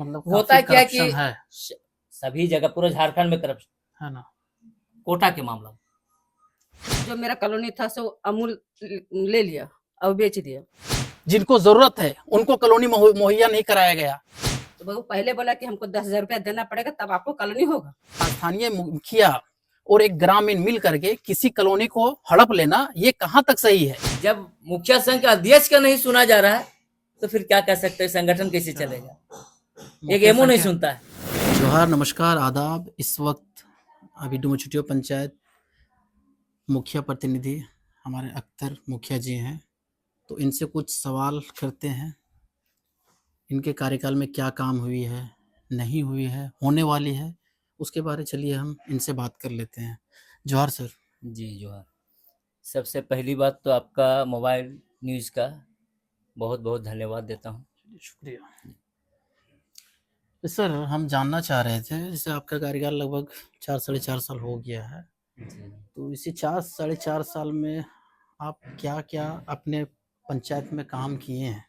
मतलब होता काफी क्या कि करप्शन है सभी जगह पूरे झारखंड में करप्शन। है ना। कोटा के मामला में जो मेरा कॉलोनी था सो अमूल ले लिया और बेच दिया। जिनको जरूरत है उनको कॉलोनी मुहैया नहीं कराया गया। तो वो पहले बोला कि हमको 10,000 रुपया देना पड़ेगा तब आपको कॉलोनी होगा। स्थानीय मुखिया और एक ग्रामीण मिल करके किसी कॉलोनी को हड़प लेना ये कहाँ तक सही है। जब मुखिया संघ के अध्यक्ष का नहीं सुना जा रहा है तो फिर क्या कह सकते हैं, संगठन कैसे चलेगा। एक एमओ नहीं सुनता है। जोहार, नमस्कार, आदाब। इस वक्त अभी डुमरचुटिया पंचायत मुखिया प्रतिनिधि हमारे अख्तर मुखिया जी हैं, तो इनसे कुछ सवाल करते हैं। इनके कार्यकाल में क्या काम हुई है, नहीं हुई है, होने वाली है, उसके बारे चलिए हम इनसे बात कर लेते हैं। जोहार सर। जी जोहार। सबसे पहली बात तो आपका मोबाइल न्यूज़ का बहुत बहुत धन्यवाद देता हूँ। शुक्रिया। तो सर हम जानना चाह रहे थे, जैसे आपका कार्यकाल लगभग 4 साढ़े 4 साल हो गया है, तो इसी 4 साढ़े 4 साल में आप क्या क्या अपने पंचायत में काम किए हैं,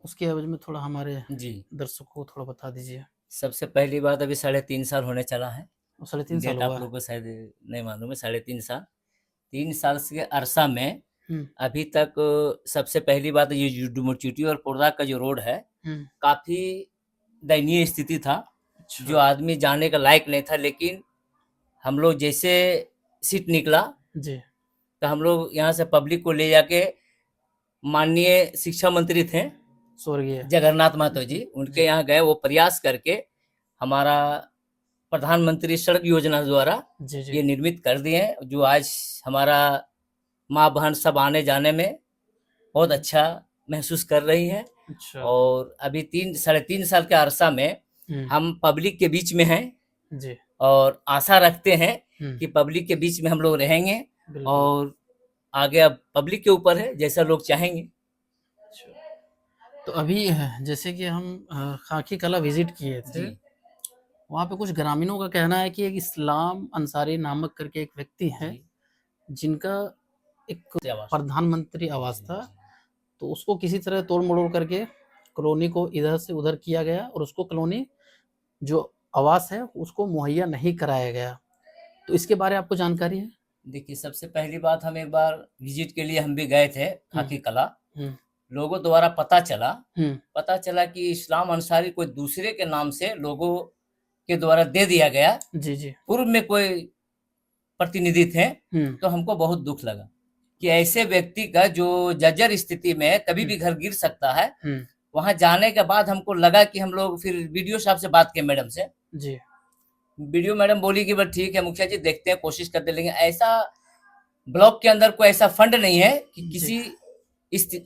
उसके एवज में थोड़ा हमारे जी दर्शकों को थोड़ा बता दीजिए। सबसे पहली बात, अभी 3.5 साल होने चला है। 3.5 साल डेट आप हुआ लोग है। को शायद नहीं मालूम है। 3.5 साल, 3 साल के अरसा में अभी तक सबसे पहली बात ये डुमरचुटी और कोरदा का जो रोड है काफी दयनीय स्थिति था। जो आदमी जाने का लायक नहीं था, लेकिन हम लोग जैसे सीट निकला जी तो हम लोग यहाँ से पब्लिक को ले जाके माननीय शिक्षा मंत्री थे स्वर्गीय जगन्नाथ महतो जी, उनके यहाँ गए। वो प्रयास करके हमारा प्रधानमंत्री सड़क योजना द्वारा जी जी ये निर्मित कर दिए हैं, जो आज हमारा माँ बहन सब आने जाने में बहुत अच्छा महसूस कर रही है। अच्छा और अभी 3 साढ़े 3 साल के अरसा में हम पब्लिक के बीच में हैं जी और आशा रखते हैं कि पब्लिक के बीच में हम लोग रहेंगे। बिल्कुल। और आगे अब पब्लिक के ऊपर है, जैसा लोग चाहेंगे। तो अभी जैसे कि हम खाकी कला विजिट किए थे, जी वहाँ पे कुछ ग्रामीणों का कहना है कि एक इस्लाम अंसारी नामक करके एक व्यक्ति है, जी जिनका एक आवास। प्रधानमंत्री आवास था, तो उसको किसी तरह तोड़ मरोड़ करके कॉलोनी को इधर से उधर किया गया और उसको कॉलोनी जो आवास है उसको मुहैया नहीं कराया गया। तो इसके बारे में आपको जानकारी है? देखिए, सबसे पहली बात, हम एक बार विजिट के लिए हम भी गए थे खाकी कला। लोगों द्वारा पता चला कि इस्लाम अंसारी कोई दूसरे के नाम से लोगों के द्वारा दे दिया गया। जी जी पूर्व में कोई प्रतिनिधि थे। तो हमको बहुत दुख लगा कि ऐसे व्यक्ति का जो जर्जर स्थिति में कभी भी घर गिर सकता है। वहां जाने के बाद हमको लगा कि हम लोग फिर बीडीओ साहब से बात किए, मैडम से। जी बीडीओ मैडम बोली कि बस ठीक है मुखिया जी, देखते हैं, कोशिश करते, लेकिन ऐसा ब्लॉक के अंदर कोई ऐसा फंड नहीं है कि किसी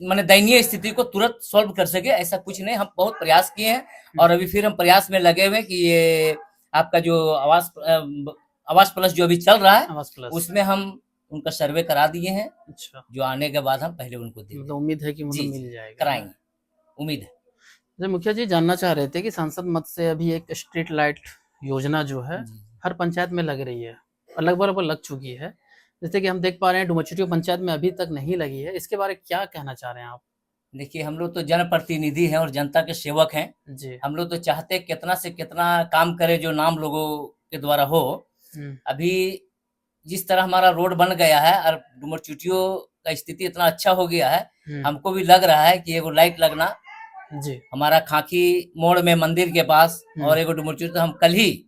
माने दयनीय स्थिति को तुरंत सॉल्व कर सके। ऐसा कुछ नहीं। हम बहुत प्रयास किए हैं और अभी फिर हम प्रयास में लगे हुए कि ये आपका जो आवास प्लस जो अभी चल रहा है उसमें हम उनका सर्वे करा दिए हैं। अच्छा, जो आने के बाद हम पहले उनको देंगे। मतलब उम्मीद है कि जी मिल जाएगा, कराएंगे, उम्मीद है। जैसे मुखिया जी जानना चाह रहे थे कि सांसद मत से अभी एक स्ट्रीट लाइट योजना जो है हर पंचायत में लग रही है और लगभग लग चुकी है, जैसे कि हम देख पा रहे हैं डुमरचुटिया पंचायत में अभी तक नहीं लगी है। इसके बारे में क्या कहना चाह रहे हैं आप? देखिए, हम लोग तो जनप्रतिनिधि हैं और जनता के सेवक हैं जी। हम लोग तो चाहते हैं कितना से कितना काम करे जो नाम लोगों के द्वारा हो। अभी जिस तरह हमारा रोड बन गया है और डुमरचुटियों का स्थिति इतना अच्छा हो गया है, हमको भी लग रहा है कि एगो लाइट लगना जी हमारा खाकी मोड़ में मंदिर के पास और एगो डुमरचुटिया, तो हम कल ही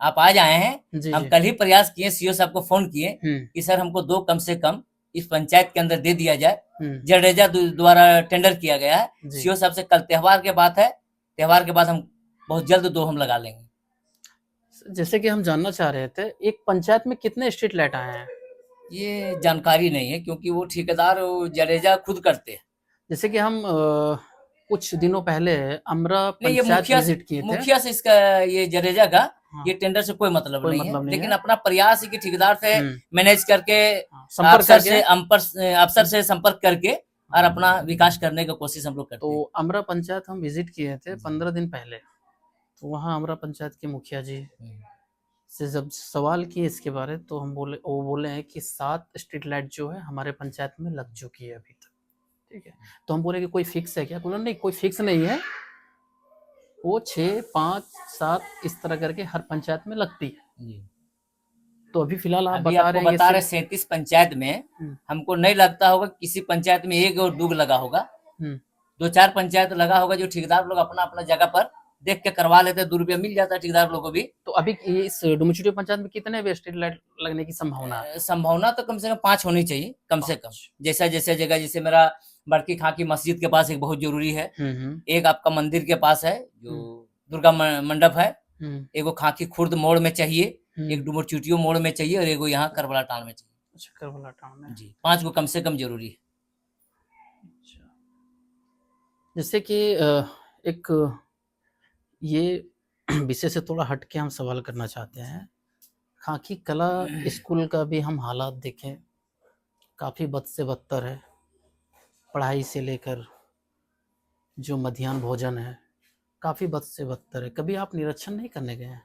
आप आ जाए हैं। हम कल ही प्रयास किए, सीओ साहब को फोन किए कि सर हमको 2 कम से कम इस पंचायत के अंदर दे दिया जाए। जडेजा द्वारा टेंडर किया गया है। सीओ साहब से कल त्योहार के बात है, त्योहार के बाद हम बहुत जल्द 2 हम लगा लेंगे। जैसे कि हम जानना चाह रहे थे, एक पंचायत में कितने स्ट्रीट लाइट आए हैं? ये जानकारी नहीं है क्योंकि वो ठेकेदार जडेजा खुद करते हैं। जैसे कि हम कुछ दिनों पहले अमरा पंचायत विजिट किए थे। मुखिया से इसका ये जडेजा का ये टेंडर से कोई मतलब नहीं है, लेकिन अपना प्रयास है कि ठेकेदार से मैनेज करके अफसर से संपर्क करके और अपना विकास करने की कोशिश हम लोग करते हैं। तो अमरा पंचायत हम विजिट किए थे 15 दिन पहले, तो वहाँ अमरा पंचायत के मुखिया जी से जब सवाल किए इसके बारे, तो वो बोले हैं कि 7 स्ट्रीट लाइट जो है हमारे पंचायत में लग चुकी है अभी तक। ठीक है, तो हम बोले कि कोई फिक्स है क्या? बोला नहीं, कोई फिक्स नहीं है, वो 6, 5, 7 इस तरह करके हर पंचायत में लगती है। जी। तो अभी फिलहाल आप अभी बता आपको रहे हैं बता ये रहे सिर्फ 37 पंचायत में हमको नहीं लगता होगा किसी पंचायत में एक और डूब लगा होगा। 2-4 पंचायत लगा होगा जो ठेकेदार लोग अपना अपना जगह पर देख के करवा लेते हैं, 2 रुपया मिल जाता है ठेकेदार लोगों को भी। तो अभी इस डुमचुटिया पंचायत में कितने वे स्ट्रीट लाइट लगने की संभावना है? संभावना तो कम से कम 5 होनी चाहिए, कम से कम। जैसा जैसे जगह, जैसे मेरा बड़की खाकी मस्जिद के पास एक बहुत जरूरी है, एक आपका मंदिर के पास है जो दुर्गा मंडप है, एगो खाकी खुर्द मोड़ में चाहिए, एक डुमर चुटियो मोड़ में चाहिए, और एगो यहाँ करबला टाण में चाहिए। अच्छा, करबला टाण में। जी, 5 गो कम से कम जरूरी है। जैसे कि एक ये विषय से थोड़ा हट के हम सवाल करना चाहते हैं। खाकी कला स्कूल का भी हम हालात देखें, काफ़ी बद से बदतर है। पढ़ाई से लेकर जो मध्याह्न भोजन है, काफ़ी बद से बदतर है। कभी आप निरीक्षण नहीं करने गए हैं?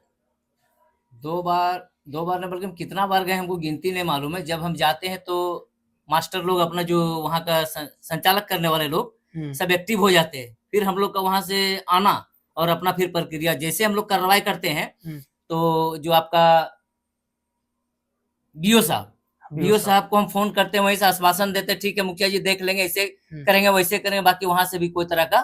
2 बार नहीं, बल्कि हम कितना बार गए हमको गिनती नहीं मालूम है। जब हम जाते हैं तो मास्टर लोग, अपना जो वहाँ का संचालक करने वाले लोग सब एक्टिव हो जाते हैं। फिर हम लोग का वहाँ से आना और अपना फिर प्रक्रिया, जैसे हम लोग कार्रवाई करते हैं तो जो आपका बीओ साहब को हम फोन करते हैं, वहीं से आश्वासन देते हैं, ठीक है मुखिया जी देख लेंगे, ऐसे करेंगे वैसे करेंगे। बाकी वहां से भी कोई तरह का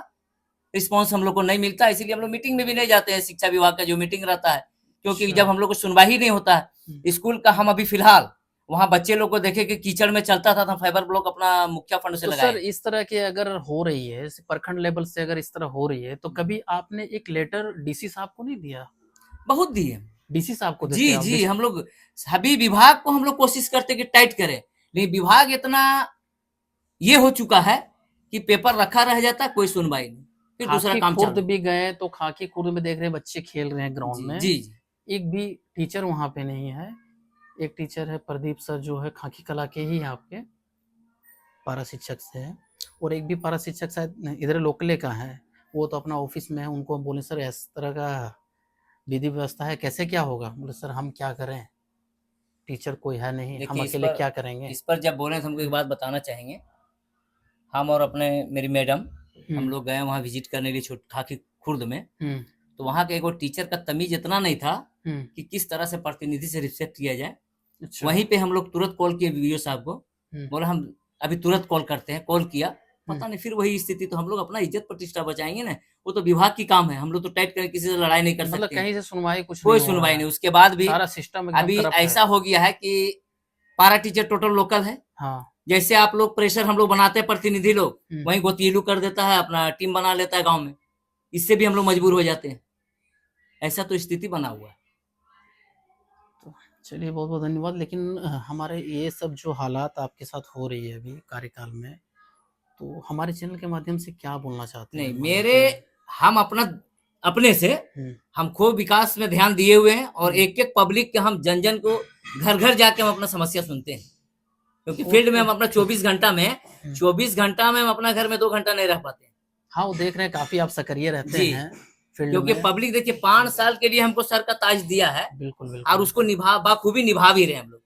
रिस्पांस हम लोग को नहीं मिलता, इसीलिए हम लोग मीटिंग में भी नहीं जाते हैं। शिक्षा विभाग का जो मीटिंग रहता है, क्योंकि जब हम लोग को सुनवाई नहीं होता है स्कूल का। हम अभी फिलहाल वहाँ बच्चे लोग को देखे कि कीचड़ में चलता था, फाइबर ब्लॉक अपना मुखिया फंड से तो लगाए। सर, इस तरह के अगर हो रही है, प्रखंड लेवल से अगर इस तरह हो रही है, तो कभी आपने एक लेटर डीसी साहब को नहीं दिया? बहुत दिए डीसी साहब को जी जी, हम लोग सभी विभाग को हम लोग कोशिश करते कि टाइट करें, लेकिन विभाग इतना ये हो चुका है कि पेपर रखा रह जाता है, कोई सुनवाई नहीं, फिर दूसरा काम खुर्द भी गए तो खाकी खुर्द में देख रहे बच्चे खेल रहे हैं ग्राउंड में। जी जी, एक भी टीचर वहां पे नहीं है। एक टीचर है प्रदीप सर, जो है खाकी कला के ही आपके पारा शिक्षक से है, और एक भी पारा शिक्षक शायद इधर लोकले का है, वो तो अपना ऑफिस में है। उनको बोले सर इस तरह का विधि व्यवस्था है, कैसे क्या होगा? बोले सर हम क्या करें, टीचर कोई है नहीं, हम अकेले क्या करेंगे? इस पर जब बोले तो हमको एक बात बताना चाहेंगे। हम और अपने मेरी मैडम हम लोग गए वहाँ विजिट करने के लिए खाकी खुर्द में, तो वहाँ के एक टीचर का तमीज इतना नहीं था कि किस तरह से प्रतिनिधि से रिस्पेक्ट किया जाए। अच्छा। वहीं पे हम लोग तुरंत कॉल किए वीडियो साहब को, बोला हम अभी तुरंत कॉल करते हैं। कॉल किया, पता नहीं फिर वही स्थिति। तो हम लोग अपना इज्जत प्रतिष्ठा बचाएंगे ना, वो तो विभाग की काम है, हम लोग तो टाइट करके किसी से लड़ाई नहीं कर सकते। मतलब कहीं से सुनवाई कोई सुनवाई नहीं। उसके बाद भी सारा सिस्टम अभी ऐसा हो गया है कि पारा टीचर टोटल लोकल है। हाँ। जैसे आप लोग प्रेशर हम लोग बनाते हैं, प्रतिनिधि लोग वहीं गोतीलू कर देता है, अपना टीम बना लेता है गांव में, इससे भी हम लोग मजबूर हो जाते हैं। ऐसा तो स्थिति बना हुआ है। तो चलिए, बहुत बहुत धन्यवाद। लेकिन हमारे ये सब जो हालात आपके साथ हो रही है अभी कार्यकाल में, तो हमारे चैनल के माध्यम से क्या बोलना चाहते हैं? नहीं, हम अपने से हम खूब विकास में ध्यान दिए हुए हैं, और एक एक पब्लिक के हम जन जन को घर घर जाके हम अपना समस्या सुनते हैं, क्योंकि फील्ड में हम अपना 24 घंटा में हम अपना घर में 2 घंटा नहीं रह पाते। हाँ, वो देख रहे हैं काफी आप सक्रिय रहते हैं, क्योंकि पब्लिक देखिए 5 साल के लिए हमको सर का ताज दिया है। बिल्कुल बिल्कुल, और उसको बाखूबी निभा भी रहे हम लोग,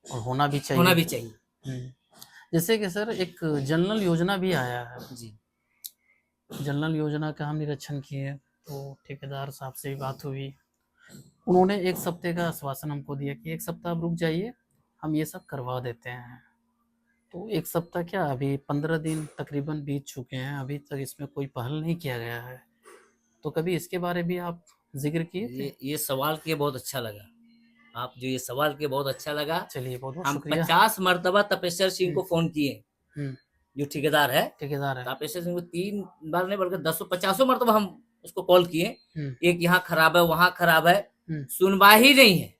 और होना भी चाहिए। जैसे कि सर एक जनरल योजना भी आया है जी, जनरल योजना का हम निरीक्षण किए, तो ठेकेदार साहब से भी बात हुई। उन्होंने 1 सप्ताह का आश्वासन हमको दिया कि 1 सप्ताह आप रुक जाइए, हम ये सब करवा देते हैं। तो 1 सप्ताह क्या, अभी 15 दिन तकरीबन बीत चुके हैं, अभी तक इसमें कोई पहल नहीं किया गया है। तो कभी इसके बारे में आप जिक्र किए? ये सवाल किए, बहुत अच्छा लगा आप जो ये सवाल किए, बहुत अच्छा लगा। चलिए, बहुत बहुत हम शुक्रिया। 50 मरतबा तपेश्वर सिंह को फोन किए, जो ठेकेदार है। तपेश्वर सिंह को 3 बार नहीं बल्कि 10-50 मरतबा हम उसको कॉल किए, एक यहाँ खराब है, वहाँ खराब है, सुनवाई ही नहीं है,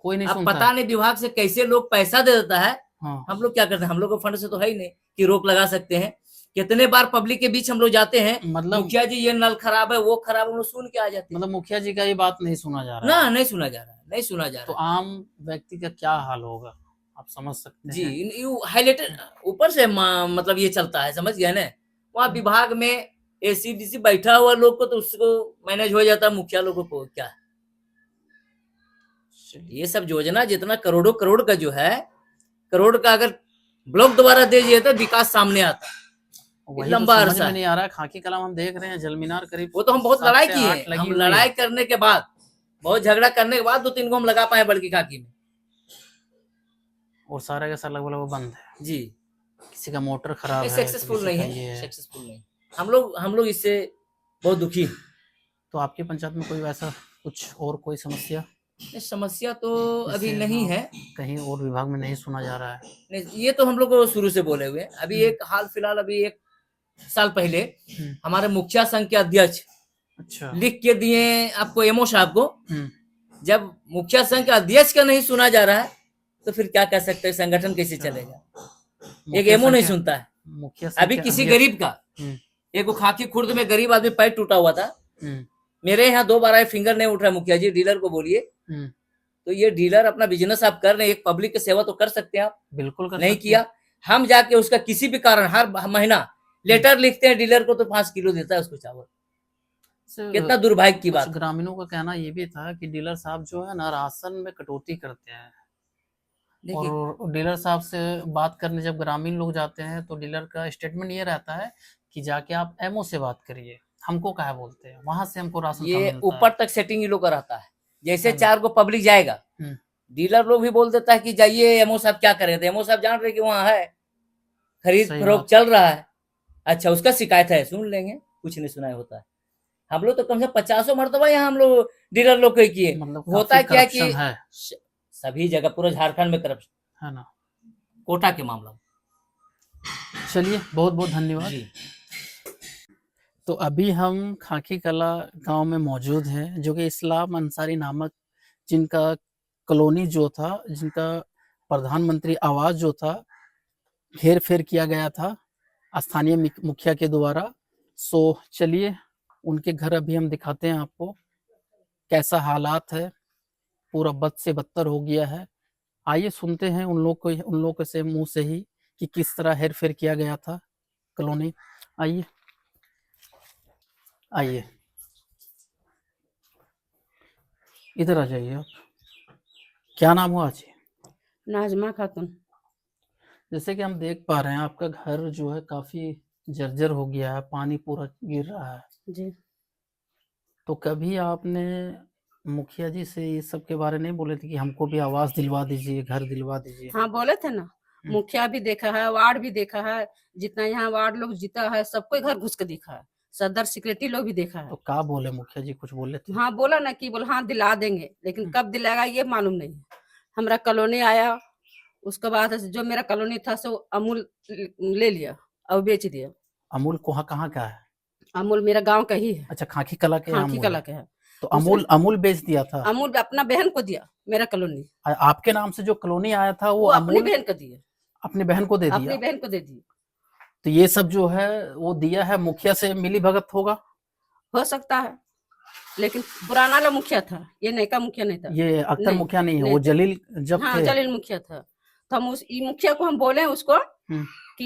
कोई नहीं अब सुनता। पता नहीं विभाग से कैसे लोग पैसा दे देता है। हाँ। हम लोग क्या करते हैं, हम लोग को फंड से तो है ही नहीं कि रोक लगा सकते हैं। कितने बार पब्लिक के बीच हम लोग जाते हैं, मतलब मुखिया जी ये नल खराब है, वो खराब है, हम लोग सुन के आ जाते हैं। मतलब मुखिया जी का ये बात नहीं सुना जा रहा ना, नहीं सुना जा रहा। तो आम व्यक्ति का क्या हाल होगा, आप समझ सकते हैं जी। हाईलाइटेड ऊपर से मतलब ये चलता है, समझ गए ना। वहाँ विभाग में एसीडीसी बैठा हुआ लोग को तो उसको मैनेज हो जाता है, मुखिया लोगों को क्या है। ये सब योजना जितना करोड़ों का जो है, करोड़ का अगर ब्लॉक द्वारा दे दिए तो विकास सामने आता है। वही लंबा तो समझ अरसा में है। नहीं आ रहा है। खाकी कलम हम देख रहे हैं जलमीनार करीब वो तो हम बहुत 7 लड़ाई से किए 8 हैं, लगी हम हुई लड़ाई है। करने के बाद बहुत झगड़ा करने के बाद 2-3 को हम लगा पाए बल्कि खाकी में। और सारा का सारा लगभग बंद है। जी किसी का मोटर खराब है तो सक्सेसफुल किसी नहीं का है, ये है। सक्सेसफुल नहीं। हम लोग इससे बहुत दुखी हैं। तो आपकी पंचायत में कोई वैसा कुछ और कोई समस्या ये समस्या तो अभी जिससे नहीं आप है। कहीं और विभाग में नहीं सुना जा रहा है? नहीं, ये तो हम लोग को शुरू से बोले हुए हैं। अभी एक हाल फिलहाल अभी 1 साल पहले हमारे मुखिया संघ के अध्यक्ष अच्छा। लिख के दिए आपको एमओ साहब को। हम्म, जब मुखिया संघ के अध्यक्ष का नहीं सुना जा रहा है तो फिर क्या कह सकते हैं, संगठन कैसे अच्छा। चलेगा? एक मुखिया एमओ संघ नहीं के- सुनता है। मुखिया संघ अभी के किसी अध्यक्ष- गरीब का हम्म, एक वो खाकी खुर्द में गरीब आदमी पैर टूटा हुआ था। हम्म, मेरे यहाँ 2 बार आए, फिंगर नहीं उठ रहा। मुखिया जी डीलर को बोलिए। हम्म, तो ये डीलर अपना बिजनेस आप कर रहे हैं, एक पब्लिक की सेवा तो कर सकते हैं आप। बिल्कुल कर नहीं सकते किया। हम जाके उसका किसी भी कारण हर महीना लेटर लिखते हैं डीलर को, तो 5 किलो देता है उसको चावल। हैं। कितना दुर्भाग्य की कुछ बात। ग्रामीणों का कहना ये भी था कि डीलर साहब जो है ना राशन में कटौती करते हैं। देखिए और डीलर साहब से बात करने जब ग्रामीण लोग जाते हैं तो डीलर का स्टेटमेंट ये रहता है कि जाके आप एमओ से बात करिए, हमको क्या बोलते हैं, वहां से हमको राशन कम ये मिलता ऊपर है। तक सेटिंग ये लोग का रहता है। जैसे है ना? 4 को पब्लिक जाएगा, हम्म, डीलर लोग भी बोल देता है कि जाइए एमओ साहब क्या करें। तो एमओ साहब जान रहे कि वहां है, खरीद सही फरोख्त बात। चल रहा है। अच्छा उसका शिकायत है, सुन लेंगे, कुछ नहीं सुनाया होता है। हम लोग तो कम से कम 50 मरतबा यहाँ हम लोग डीलर लोग को किए। मतलब होता है काफी क्या कि करप्शन है सभी जगह पूरे झारखंड में करप्शन, है ना? कोटा के मामला में। चलिए बहुत बहुत धन्यवाद। जी तो अभी हम खाकी कला गांव में मौजूद हैं, जो कि इस्लाम अंसारी नामक जिनका कॉलोनी जो था, जिनका प्रधानमंत्री आवास जो था, हेर फेर किया गया था स्थानीय मुखिया के द्वारा। सो चलिए उनके घर अभी हम दिखाते हैं आपको कैसा हालात है, पूरा बद से बदतर हो गया है। आइए सुनते हैं उन लोग से मुंह से ही कि किस तरह हेर फेर किया गया था कॉलोनी। आइए आइए इधर आ जाइए आप। क्या नाम हुआ जी? नाजमा खातून। जैसे कि हम देख पा रहे हैं आपका घर जो है काफी जर्जर हो गया है, पानी पूरा गिर रहा है। जी तो कभी आपने मुखिया जी से ये सब के बारे नहीं बोले थे कि हमको भी आवास दिलवा दीजिए, घर दिलवा दीजिए? हाँ बोले थे ना, मुखिया भी देखा है, वार्ड भी देखा है, जितना यहाँ वार्ड लोग जीता है सबको घर घुस के देखा है, सदर सेक्रेटरी लोग भी देखा है। तो क्या बोले मुखिया जी, कुछ बोले थे? हाँ बोला ना कि बोला हाँ दिला देंगे, लेकिन कब दिलाएगा ये मालूम नहीं है। हमारा कॉलोनी आया, उसके बाद जो मेरा कॉलोनी था सो अमूल ले लिया और बेच दिया। अमूल कहाँ का है? अमूल मेरा गांव का ही है। अच्छा, खाकी कला के खाकी अमूल कला है। के है। तो अमूल बेच दिया था? अमूल अपना बहन को दिया, मेरा कॉलोनी आपके नाम से जो कॉलोनी आया था वो अपनी अमूल बहन को दिया, अपनी बहन को दे अपनी दिया? बहन को दे दी। तो ये सब जो है वो दिया है मुखिया से मिली भगत होगा? हो सकता है, लेकिन पुराना वाला मुखिया था, ये नया मुखिया नहीं था। ये अख्तर नहीं, मुखिया नहीं है, नहीं वो था। जलील जब हाँ थे। जलील मुखिया था। तो हम उस मुखिया को हम बोले उसको कि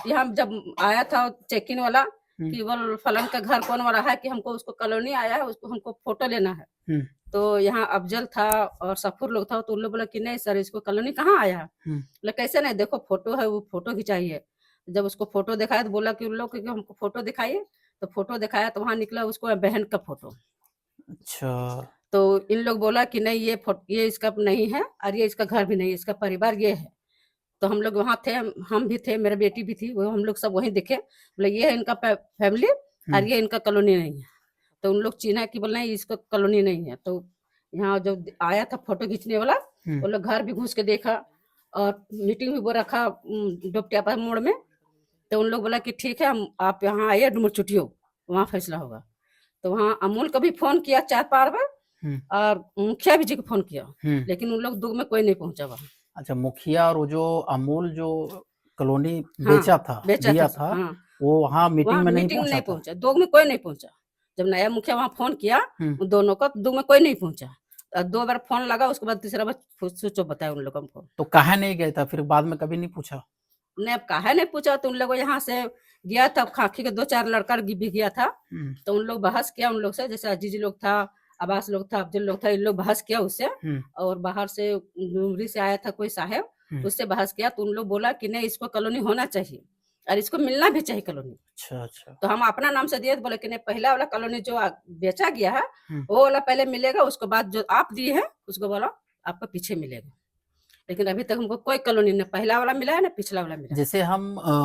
यहाँ जब आया था चेक इन वाला कि बोल फलन का घर कौन वाला है, कि हमको उसको कॉलोनी आया है, उसको हमको फोटो लेना है। तो यहाँ अफजल था और सफुर लोग था, तो उन लोग बोला कि नहीं सर इसको कॉलोनी कहाँ आया है। बोले कैसे नहीं, देखो फोटो है, वो फोटो खिंचाइए। जब उसको फोटो दिखाया तो बोला कि उन लोग कि हमको फोटो दिखाइए। तो फोटो दिखाया तो वहां निकला उसको बहन का फोटो। अच्छा। तो इन लोग बोला कि नहीं ये इसका नहीं है और ये इसका घर भी नहीं है, इसका परिवार ये है। तो हम लोग वहाँ थे, हम भी थे, मेरी बेटी भी थी, वो हम लोग सब वहीं देखे, बोले ये है इनका फैमिली और ये इनका कॉलोनी नहीं है। तो उन लोग चिन्हा कि बोले नहीं इसका कॉलोनी नहीं है। तो यहाँ जो आया था फोटो खींचने वाला, वो लोग घर भी घुस के देखा और मीटिंग भी वो रखा डोपटियापा मोड़ में। तो उन लोग बोला कि ठीक है हम आप यहाँ आइए डुमर चुटियो, वहाँ फैसला होगा। तो वहाँ अमूल को भी फोन किया 4-5 बार और मुखिया भी जी को फोन किया, लेकिन उन लोग दुख में कोई नहीं पहुंचा वहाँ। अच्छा, मुखिया और जो अमूल जो कॉलोनी बेचा था वो वहाँ मीटिंग में नहीं पहुंचा, दुख में कोई नहीं पहुंचा। जब नया मुखिया वहाँ फोन किया दोनों को, दुख में कोई नहीं पहुंचा। 2 बार फोन लगा, उसके बाद तीसरा बार स्विच ऑफ बताया उन लोगों को। तो काहे नहीं गया था फिर बाद में, कभी नहीं पूछा? नहीं अब काहे नहीं पूछा, तो उन लोग यहाँ से गया था, खाकी के 2-4 लड़का भी गया था। तो उन लोग बहस किया उन लोग से, जैसे अजीज लोग था, अब्बास लोग था, अब्दुल लोग था, इन लोग बहस किया उससे। और बाहर से डुमरी से आया था कोई साहब, उससे बहस किया। तो उन लोग बोला कि नहीं इसको कॉलोनी होना चाहिए, और इसको मिलना भी चाहिए कॉलोनी। अच्छा अच्छा। तो हम अपना नाम से दिए तो बोले कि नहीं, पहला वाला कॉलोनी जो बेचा गया है हम्म। वो वाला पहले मिलेगा, उसके बाद जो आप दिए हैं उसको बोला आपको पीछे मिलेगा। लेकिन अभी तक हमको कोई कॉलोनी न पहला वाला मिला है ना पिछला वाला मिला है। जैसे हम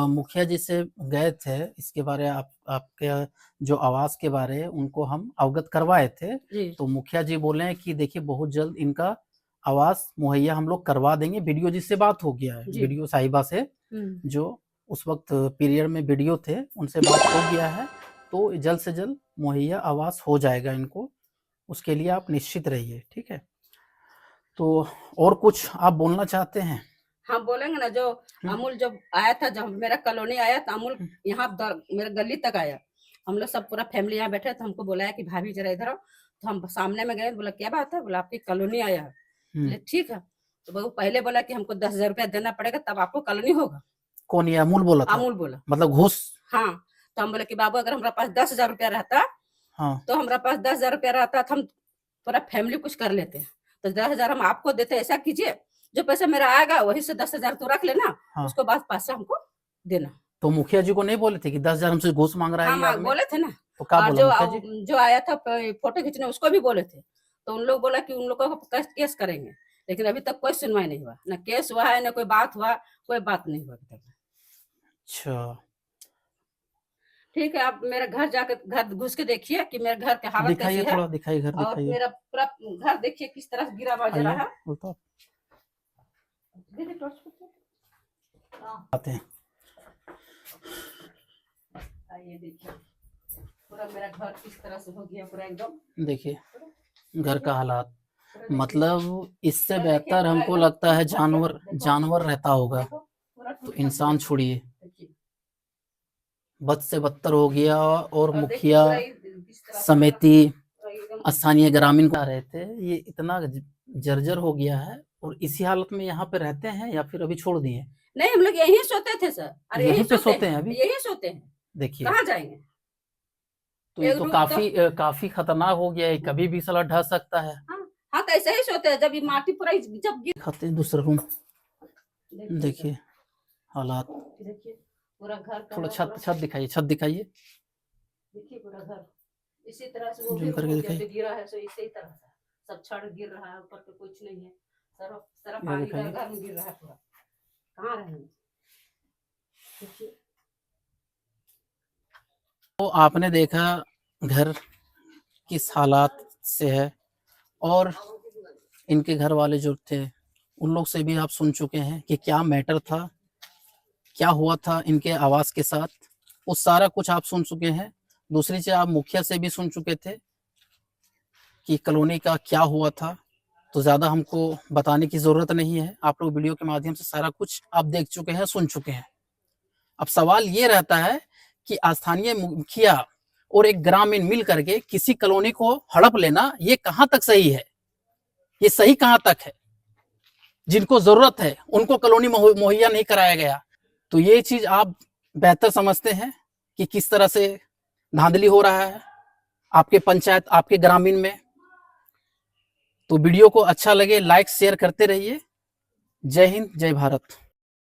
मुखिया जी से गए थे इसके बारे आपके जो आवास के बारे उनको हम अवगत करवाए थे, जी तो मुखिया जी बोले हैं कि देखिए बहुत जल्द इनका आवास मुहैया हम लोग करवा देंगे। बीडीओ जी से बात हो गया है, जी। बीडीओ साहिबा से जो उस वक्त पीरियड में बीडीओ थे उनसे बात हो गया है, तो जल्द से जल्द मुहैया आवास हो जाएगा इनको, उसके लिए आप निश्चित रहिए। ठीक है, तो और कुछ आप बोलना चाहते हैं? हाँ बोलेंगे ना, जो अमूल जब आया था, जब मेरा कॉलोनी आया तो अमूल यहाँ मेरे गली तक आया, हम लोग सब पूरा फैमिली यहाँ बैठे, तो हमको बुलाया कि भाभी जरा इधर आओ, तो हम सामने में गए, बोला क्या बात है, बोला आपकी कॉलोनी आया है। बोले ठीक है, तो वो पहले बोला कि हमको 10,000 रुपया देना पड़ेगा तब आपको कॉलोनी होगा। कौन, ये अमूल बोला था? अमूल बोला, मतलब घूस? हाँ। तो हम बोले कि बाबू अगर हमारे पास 10,000 रुपया रहता, हाँ, तो हमारे पास 10,000 रुपया रहता तो हम पूरा फैमिली कुछ कर लेते हैं, तो 10,000 हम आपको देते, ऐसा कीजिए जो पैसा मेरा आएगा वही से 10,000 तो रख लेना। हाँ। उसको बाद पैसा हमको देना। तो मुखिया जी को नहीं बोले थे कि 10,000 हमसे घूस मांग रहा है? हाँ बोले थे ना। तो क्या बोला मुखिया जी? जो आया था फोटो खींचने उसको भी बोले थे, तो उन लोग बोला कि उन लोगों को केस करेंगे, लेकिन अभी तक कोई सुनवाई नहीं हुआ, ना केस हुआ है ना कोई बात हुआ, कोई बात नहीं हुआ अभी तक। अच्छा ठीक है, आप मेरा घर जाकर घर घुस के देखिए कि मेरे घर के हालत कैसी है, थोड़ा दिखाइए घर, और मेरा पूरा घर देखिए किस तरह से गिरा बाजरा है। आते हैं, आइए देखिए पूरा मेरा घर किस तरह से हो गया, पूरा एकदम देखिए घर का हालात, मतलब इससे बेहतर हमको लगता है जानवर रहता होगा, तो इंसान छोड़िए, बद से बदतर हो गया। और मुखिया समिति स्थानीय ग्रामीण को रहे थे, ये इतना जर्जर हो गया है, और इसी हालत में यहाँ पे रहते हैं या फिर अभी छोड़ दिए? नहीं, हम लोग यहीं सोते थे सर। अरे यहीं पे सोते हैं अभी? यहीं सोते हैं। देखिए कहाँ जाएंगे? तो ये तो काफी खतरनाक हो गया है, कभी भी साला ढह सकता है। हाँ तो ऐसे ही सोते हैं, जब ये माटी पूरा जब खाते हैं। दूसरा रूम देखिए हालात, देखिए पूरा घर का, थोड़ा छत दिखाइए, छत दिखाइए, देखिए पूरा घर इसी तरह से वो जूम करके दिखाइए। गिरा है, सो इसी तरह से सब छड़ गिर रहा है, ऊपर पे कुछ नहीं है, सारा पानी घर में गिर रहा है पूरा। कहाँ रहेंगे? तो आपने देखा घर किस हालात से है, और इनके घर वाले जो थे उन लोग से भी आप सुन चुके हैं कि क्या मैटर था, क्या हुआ था इनके आवास के साथ, वो सारा कुछ आप सुन चुके हैं। दूसरी चीज आप मुखिया से भी सुन चुके थे कि कॉलोनी का क्या हुआ था, तो ज्यादा हमको बताने की जरूरत नहीं है, आप लोग वीडियो के माध्यम से सारा कुछ आप देख चुके हैं, सुन चुके हैं। अब सवाल ये रहता है कि स्थानीय मुखिया और एक ग्रामीण मिल करके किसी कॉलोनी को हड़प लेना, ये कहां तक सही है, ये सही कहां तक है? जिनको जरूरत है उनको कॉलोनी मुहैया नहीं कराया गया, तो ये चीज आप बेहतर समझते हैं कि किस तरह से धांधली हो रहा है आपके पंचायत, आपके ग्रामीण में। तो वीडियो को अच्छा लगे लाइक शेयर करते रहिए। जय हिंद, जय भारत।